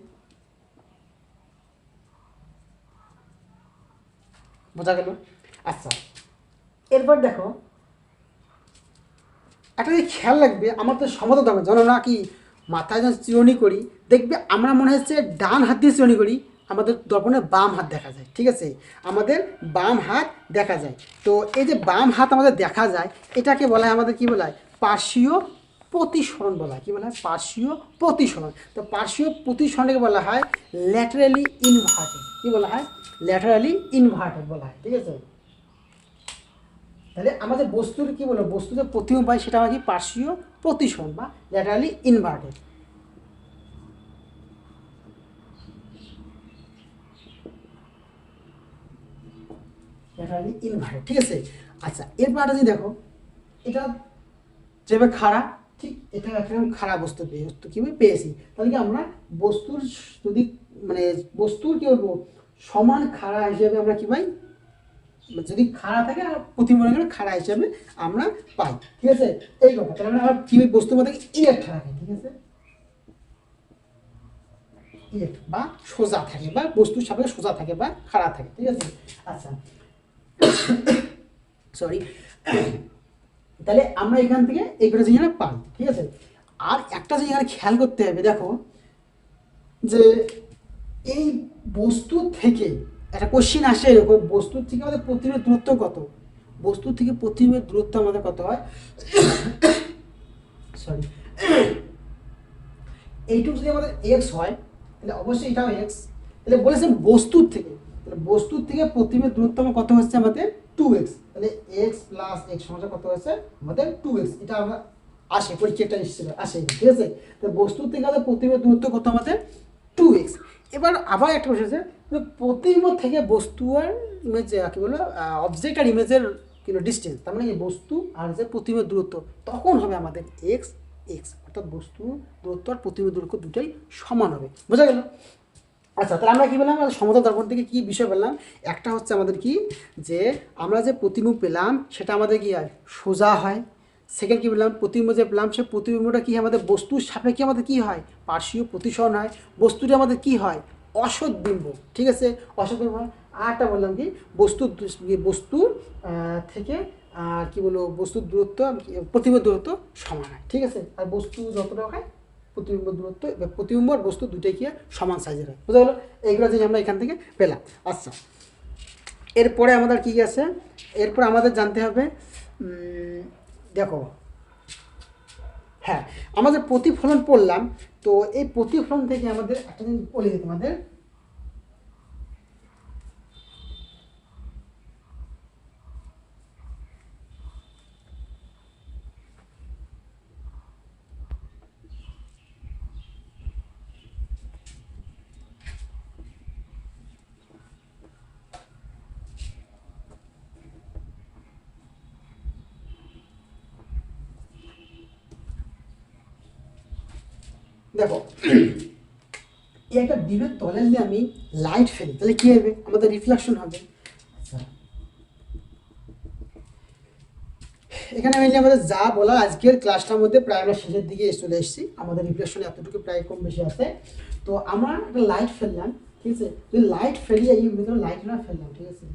বোঝা গেল? আচ্ছা, এরপর দেখো একটা যে খেয়াল রাখবে, আমার তো সমতা দামে জানো না কি, মাথায় যখন চিরুনি করি দেখবে আমরা মনে হচ্ছে ডান হাত দিয়ে চিরুনি করি, আমাদের দর্পণে বাম হাত দেখা যায়। ঠিক আছে, আমাদের বাম হাত দেখা যায়। তো এই যে বাম হাত আমাদের দেখা যায়, এটাকে বলা হয় আমাদের কি বলা হয়, পার্শ্বীয় প্রতিসরণ বলা হয়। কি বলা হয়, পার্শ্বীয় প্রতিসরণ। তো পার্শ্বীয় প্রতিসরণকে বলা হয় ল্যাটারালি ইনভার্টেড। কি বলা হয়, ল্যাটারালি ইনভার্টেড বলা হয়। ঠিক আছে, তাহলে আমাদের বস্তুর কি বলবো, বস্তু যে প্রতিবিম্ব পাই সেটা আমার কি পার্শ্বীয় প্রতিসরণ বা ল্যাটারালি ইনভার্টেড। Laterally inverted. ঠিক আছে, আচ্ছা এরপর যদি দেখো এটা যেভাবে খাড়া, ঠিক এটা একরকম খাড়া বস্তু কীভাবে পেয়েছি, তাহলে কি আমরা বস্তুর যদি মানে বস্তুর কী বলবো সমান খাড়া হিসেবে আমরা কি পাই, যদি খাড়া থাকে আর প্রতিবিম্ব খাড়া হিসাবে আমরা পাই। ঠিক আছে, এই কথা, তাহলে আমরা কীভাবে বস্তুর মধ্যে ইরেক্ট থাকে। ঠিক আছে, ইরেক্ট বা সোজা থাকে, বা বস্তুর সাপেক্ষে সোজা থাকে বা খাড়া থাকে। ঠিক আছে, আচ্ছা সরি, তাহলে আমরা এখান থেকে এইগুলো জিনিস পাই। ঠিক আছে, আর একটা জিনিস এখানে খেয়াল করতে হবে, দেখো যে এই বস্তু থেকে একটা কোশ্চিন আসে এরকম, বস্তুর থেকে আমাদের প্রতিবিম্বের দূরত্ব কত, বস্তুর থেকে প্রতিবিম্বের দূরত্ব আমাদের কত হয়, সরি এইটুকু যদি আমাদের এক্স হয় তাহলে অবশ্যই এটাও এক্স। তাহলে বলেছেন বস্তুর থেকে, তাহলে বস্তুর থেকে প্রতিবিম্বের দূরত্ব আমার কত হচ্ছে আমাদের 2x, তাহলে x প্লাস x সমান কত হচ্ছে আমাদের 2x। এটা আমরা আসে পরীক্ষাটা এসেছিল আসে। ঠিক আছে, তো বস্তুর থেকে আমাদের প্রতিবিম্বের দূরত্ব কত আমাদের 2x। এবার আবার একটা বিষয় আছে, প্রতিবিম্ব থেকে বস্তু আর ইমেজ কী বলো অবজেক্ট আর ইমেজের কিন্তু ডিস্টেন্স, তার মানে বস্তু আর যে প্রতিবিম্বের দূরত্ব তখন হবে আমাদের এক্স এক্স, অর্থাৎ বস্তু দূরত্ব আর প্রতিবিম্ব দূরত্ব দুটোই সমান হবে। বোঝা গেল? আচ্ছা, তাহলে আমরা কী পেলাম, সমতল দর্পণ থেকে কী বিষয় পেলাম, একটা হচ্ছে আমাদের কি যে আমরা যে প্রতিবিম্ব পেলাম সেটা আমাদের কি হয়, সোজা হয়। সেকেন্ড কী পেলাম, প্রতিবিম্ব যে পেলাম সে প্রতিবিম্বটা কী আমাদের বস্তুর সাপেক্ষে আমাদের কী হয়, পার্শ্বীয় প্রতিসরণ হয়। বস্তুটা আমাদের কী হয়, অসৎ বিম্ব। ঠিক আছে, অসৎ বিম্ব হয়। আর একটা বললাম কি বস্তুর থেকে কি বলবো বস্তুর দূরত্ব প্রতিবিম্ব দূরত্ব সমান হয়। ঠিক আছে, আর বস্তু যতটা হয় প্রতিবিম্ব দূরত্ব প্রতিবিম্ব আর বস্তু দুটোই কি সমান সাইজের হয়। বোঝা গেলো? এইগুলো জিনিস আমরা এখান থেকে পেলাম। আচ্ছা, এরপরে আমাদের কী আছে, এরপর আমাদের জানতে হবে, দেখো হ্যাঁ আমাদের প্রতিফলন পড়লাম, তো এই প্রতিফলন থেকে আমাদের একটা জিনিস বলে দিই তোমাদের, দেখো এই একটা ডিমের তলে যদি আমি লাইট ফেলি তাহলে কী হবে, আমাদের রিফ্লেকশন হবে। আচ্ছা, এখানে মেনলি আমাদের যা বলা আজকের ক্লাসটার মধ্যে প্রায় আমরা শেষের দিকে চলে এসেছি, আমাদের রিফ্লেকশন এতটুকু প্রায় কম বেশি আছে। তো আমরা একটা লাইট ফেললাম, ঠিক আছে, যদি লাইট ফেলি এই ভিতরে লাইট না ফেললাম, ঠিক আছে,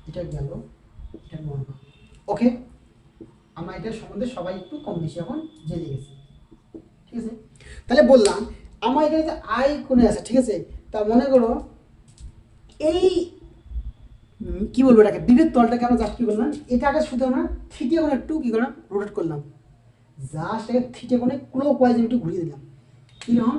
এটা গেল, এটা নর্মাল, ওকে, আমরা এটার সম্বন্ধে সবাই একটু কম বেশি এখন জেনে গেছি, ঠিক আছে। তাহলে বললাম আমার এখানে যে আই কোণে আছে, ঠিক আছে, তা মনে করো এই কি বলবো এটাকে বিভেদ তলটাকে আমরা জাস্ট কি করলাম, এটাকে শুধু আমরা থিটে কোণে একটু কি করলাম রোটেট করলাম, জাস্ট এটাকে থিটে কোণে ক্লোক ওয়াইজ একটু ঘুরিয়ে দিলাম, কিরকম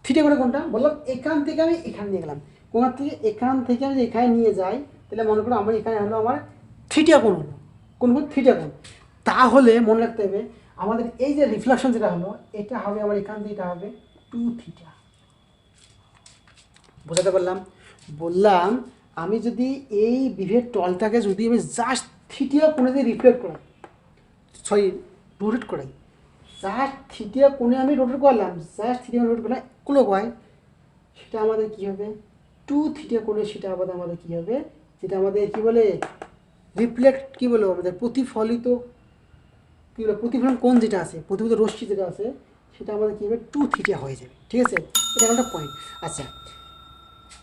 থিটে কোণে কোনটা বললাম, এখান থেকে আমি এখানে নিয়ে গেলাম, কোণার থেকে এখান থেকে আমি এখানে নিয়ে যাই, তাহলে মনে করো আমার এখানে হলো আমার থিটা কোণ হলো, কোন কোণ থিটা কোণ। তাহলে মনে রাখতে হবে আমাদের এই যে রিফ্লেকশন যেটা হলো এটা হবে আমার এখান থেকে এটা হবে 2θ। বোঝাতে পারলাম? বললাম আমি যদি এই বিভেদ তলটাকে যদি আমি জাস্ট থিটা কোণে দিয়ে রিফ্লেক্ট করাই, সরি রোটেট করাই, জাস্ট থিটা কোণে আমি রোটেট করলাম, জাস্ট থিটা রোটেট করলাম ক্লোক হয়, সেটা আমাদের কী হবে 2θ কোণে, সেটা আমাদের কী হবে, যেটা আমাদের কী বলে রিফ্লেক্ট কী বলবো আমাদের প্রতিফলিত কী বলে প্রতিফলন কোণ যেটা আছে, প্রতিফলিত রশ্মি যেটা আছে সেটা আমাদের কী হবে 2θ হয়ে যাবে, ঠিক আছে, এটা একটা পয়েন্ট। আচ্ছা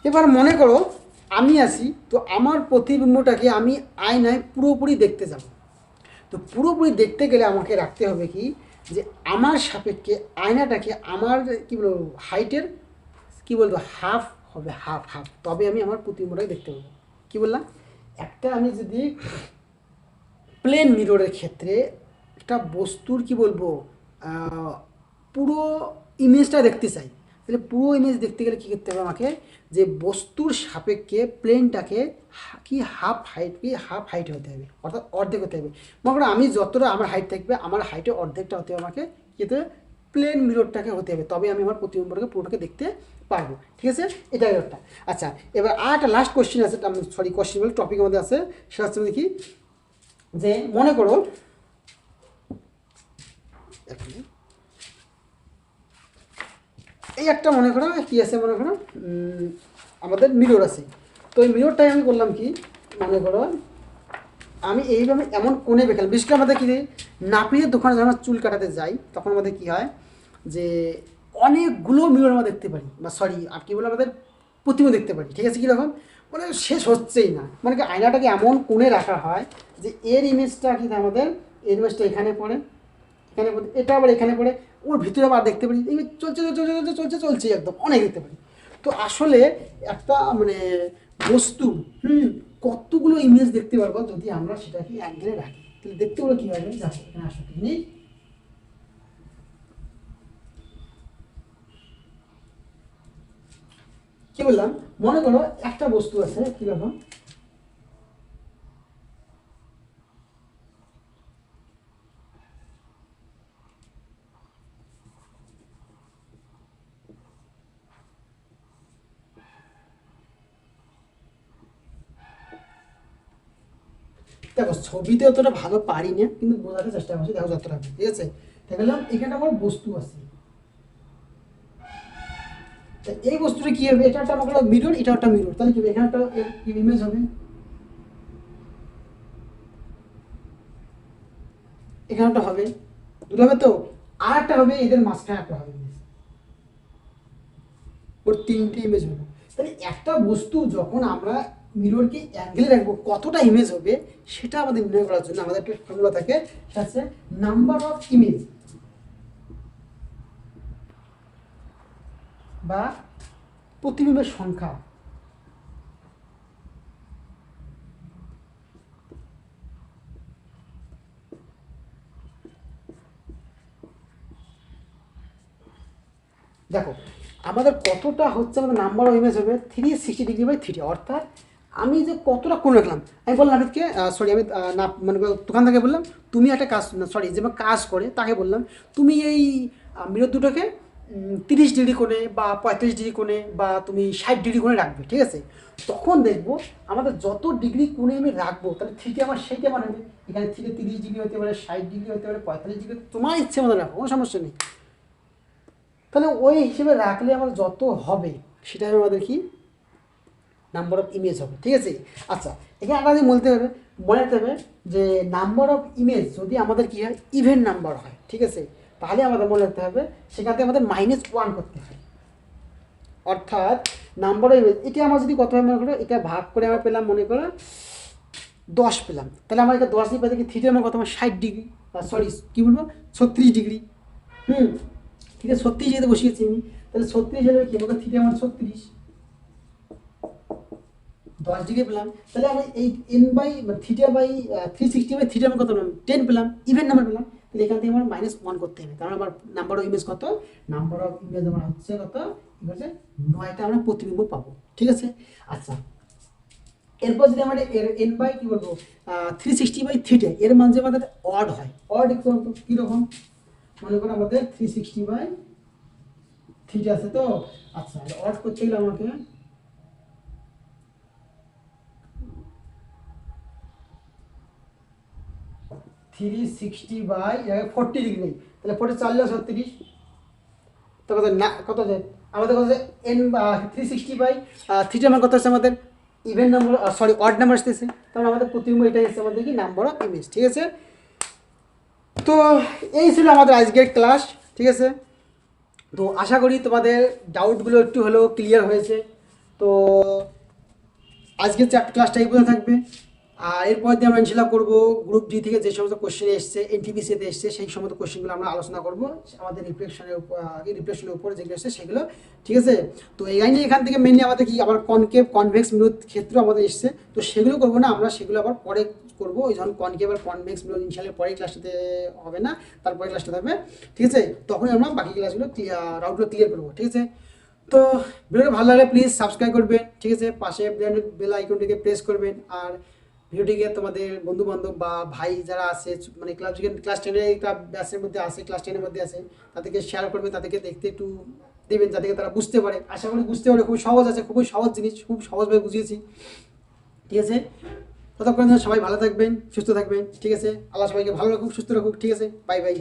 এবার মনে করো আমি আসি, তো আমার প্রতিবিম্বটাকে আমি আয়নায় পুরোপুরি দেখতে যাব, তো পুরোপুরি দেখতে গেলে আমাকে রাখতে হবে কি যে আমার সাপেক্ষে আয়নাটাকে আমার কী বলবো হাইটের কী বলবো হাফ হবে, হাফ হাফ, তবে আমি আমার প্রতিবিম্বটাকে দেখতে পাবো। কী বললাম, একটা আমি যদি প্লেন মিররের ক্ষেত্রে একটা বস্তুর কি বলবো পুরো ইমেজটা দেখতে চাই, তাহলে পুরো ইমেজ দেখতে গেলে কী করতে হবে আমাকে, যে বস্তুর সাপেক্ষে প্লেনটাকে কি হাফ হাইট হতে হবে, অর্থাৎ অর্ধেক হতে হবে। মনে করো আমি যতটা আমার হাইট থাকবে আমার হাইটের অর্ধেকটা হতে হবে আমাকে, কিন্তু প্লেন মিররটাকে হতে হবে, তবে আমি আমার প্রতিবিম্বটাকে পুরোটাকে দেখতে পারবো, ঠিক আছে, এটা একটা। আচ্ছা এবার আর একটা লাস্ট কোশ্চেন আছে, সরি কোশ্চেন বলে টপিক আমাদের আছে, সেটা হচ্ছে দেখি যে মনে করো এই একটা মনে করো কি আছে, মনে করো আমাদের মিরর আছে, তো এই মিররটাই আমি করলাম কি, মনে করো আমি এইভাবে এমন কোণে বেখালাম, বিশেষ করে আমাদের কি নাপিতের দোকানে যখন আমরা চুল কাটাতে যাই তখন আমাদের কি হয় যে অনেকগুলো মিরর আমরা দেখতে পারি, বা সরি আর কি বলে আমাদের প্রতিমা দেখতে পারি, ঠিক আছে, কীরকম মানে শেষ হচ্ছেই না, মানে কি আয়নাটাকে এমন কোণে রাখা হয় যে এর ইমেজটা কি আমাদের এর ইমেজটা এখানে পড়ে, এখানে পড়ে, এটা আবার এখানে পড়ে, ওর ভিতরে আবার দেখতে পারি, এই চলছে চলছে চলছে চলছে চলছে একদম অনেক দেখতে পারি। তো আসলে একটা মানে বস্তু কতগুলো ইমেজ দেখতে পারবো যদি আমরা সেটাকে অ্যাঙ্গেলে রাখি, তাহলে দেখতে পারবো কী হবে, দেখো এখানে আসো টেকনিক, কি বললাম, মনে করো একটা বস্তু আছে কীরকম, দেখো ছবিতে অতটা ভালো পারি না কিন্তু বোঝাতে চেষ্টা করছি, দেখো যতটা হবে, ঠিক আছে, দেখলাম এখানে আমার বস্তু আছে, এই বস্তুটা কি হবে, এটা একটা আমার মিরর, এটা একটা মিরর, তাহলে কি হবে এখানে একটা ইমেজ হবে, এখানে একটা হবে, দুটো হবে, তো আর একটা হবে এদের মাঝখানে একটা হবে, ওর তিনটে ইমেজ হবে। তাহলে একটা বস্তু যখন আমরা মিররকে অ্যাঙ্গেলে রাখবো কতটা ইমেজ হবে সেটা আমাদের নির্ণয় করার জন্য আমাদের একটা ফর্মুলা থাকে, সেটা হচ্ছে নাম্বার অফ ইমেজ বা প্রতিবিম্বের সংখ্যা। দেখো আমাদের কতটা হচ্ছে আমাদের নাম্বার অফ ইমেজ হবে 360°/3, অর্থাৎ আমি যে কতটা কোণ রাখলাম, আমি বললাম নাপিতকে সরি আমি না মানে দোকান থেকে বললাম তুমি একটা কাজ, সরি যে কাজ করে তাকে বললাম তুমি এই মিরর দুটোকে 30 ডিগ্রি কোণে বা 35 ডিগ্রি কোণে বা তুমি 60 ডিগ্রি কোণে রাখবে, ঠিক আছে? তখন দেখবো আমাদের যত ডিগ্রি কোণে আমি রাখবো তাহলে থিটা আমার সেইটা বানাবে। এখানে থিটা 30 ডিগ্রি হতে পারে, 60 ডিগ্রি হতে পারে, 45 ডিগ্রি, তোমার ইচ্ছে মতো রাখো, কোনো সমস্যা নেই। তাহলে ওই হিসেবে রাখলে আমার যত হবে সেটা হবে আমাদের কি নাম্বার অফ ইমেজ হবে, ঠিক আছে? আচ্ছা, এখানে একটা জিনিস বলতে হবে, মনে রাখতে হবে যে নাম্বার অফ ইমেজ যদি আমাদের কী হয় ইভেন নাম্বার হয়, ঠিক আছে, তাহলে আমাদের মনে রাখতে হবে সেখান থেকে আমাদের -1 করতে হয়। অর্থাৎ নাম্বার অফ ইমেজ এটা আমার যদি কত হয় মনে করো, এটা ভাগ করে আমরা পেলাম মনে করো 10 পেলাম, তাহলে আমার এটা 10 দিয়ে পেতে কি থিটা আমার কত, আমার 60 ডিগ্রি, সরি কী বলবো 36 ডিগ্রি। ঠিক আছে, 36 যেহেতু বসিয়েছি আমি, তাহলে 36 হলে কি বলবো থিটা আমার 36, 10 ডিগ্রি পেলাম। তাহলে আমি এই থিটা বাই 360 বাই থিটা আমি কত পেলাম 10 পেলাম, ইভেন নাম্বার পেলাম। তাহলে এখান থেকে আমার -1 করতে হবে, কারণ আমার নাম্বার অফ ইমেজ কত, নাম্বার অফ ইমেজ আমার হচ্ছে কত, হচ্ছে 9টা আমরা প্রতিবিম্ব পাবো, ঠিক আছে? আচ্ছা, এরপর যদি আমাদের এন বাই কি বলবো 360 বাই থিটা এর মান যে আমাদের অড হয়, অড কীরকম মনে করো আমাদের 360 বাই থিটা আছে তো। আচ্ছা, অড করতে গেলে আমাকে 360 বাই 40 ডিগ্রি নেই, তাহলে 40 × 4 = 36, তো কত না কত যায় আমাদের কত এন বা 360 বাই থিটা মান কত আছে আমাদের even number, sorry odd number আসতেছে, তাহলে আমাদের প্রতিবিম্ব এটাই হচ্ছে আমাদের কি নাম্বার অফ ইমেজ, ঠিক আছে? তো এই ছিল আমাদের আজকের ক্লাস, ঠিক আছে? তো আশা করি তোমাদের ডাউটগুলো একটু হলেও ক্লিয়ার হয়েছে। তো আজকের ক্লাসটা এই পর্যন্ত থাকবে, আর এরপর দিয়ে আমরা ইনশাল্লাহ করবো গ্রুপ ডি থেকে যে সমস্ত কোশ্চেন এসছে, এনটিপিসিতে এসছে, সেই সমস্ত কোশ্চেনগুলো আমরা আলোচনা করবো আমাদের রিফ্লেকশনের উপরে যেগুলো এসছে সেগুলো, ঠিক আছে? তো এই লাইনে এখান থেকে মেনলি আমাদের কি আবার কনকেভ কনভেক্স মিরর ক্ষেত্র আমাদের এসছে, তো সেগুলো করবো না আমরা, সেগুলো আবার পরে করবো, ওই যখন কনকেভ আর কনভেক্স মিরর ইনশাল্লাহ পরের ক্লাসটাতে হবে না, তারপরে ক্লাসটাতে হবে, ঠিক আছে? তখনই আমরা বাকি ক্লাসগুলো ডাউটগুলো ক্লিয়ার করবো, ঠিক আছে? তো ভিডিওটা ভালো লাগলে প্লিজ সাবস্ক্রাইব করবেন, ঠিক আছে? পাশে বেল আইকনটিকে প্রেস করবেন, আর ভিডিওটিকে তোমাদের বন্ধু বান্ধব বা ভাই যারা আছে মানে ক্লাস 10 একটা ব্যাচের মধ্যে আছে, ক্লাস 10 মধ্যে আছে, তাদেরকে শেয়ার করবেন, তাদেরকে দেখতে একটু দেবেন যাতে তারা বুঝতে পারে। আশা করি বুঝতে পারে, খুব সহজ আছে, খুবই সহজ জিনিস, খুব সহজভাবে বুঝিয়েছি, ঠিক আছে? ততক্ষণ সবাই ভালো থাকবেন, সুস্থ থাকবেন, ঠিক আছে? আল্লাহ সবাইকে ভালো রাখুক, সুস্থ রাখুক, ঠিক আছে? Bye bye.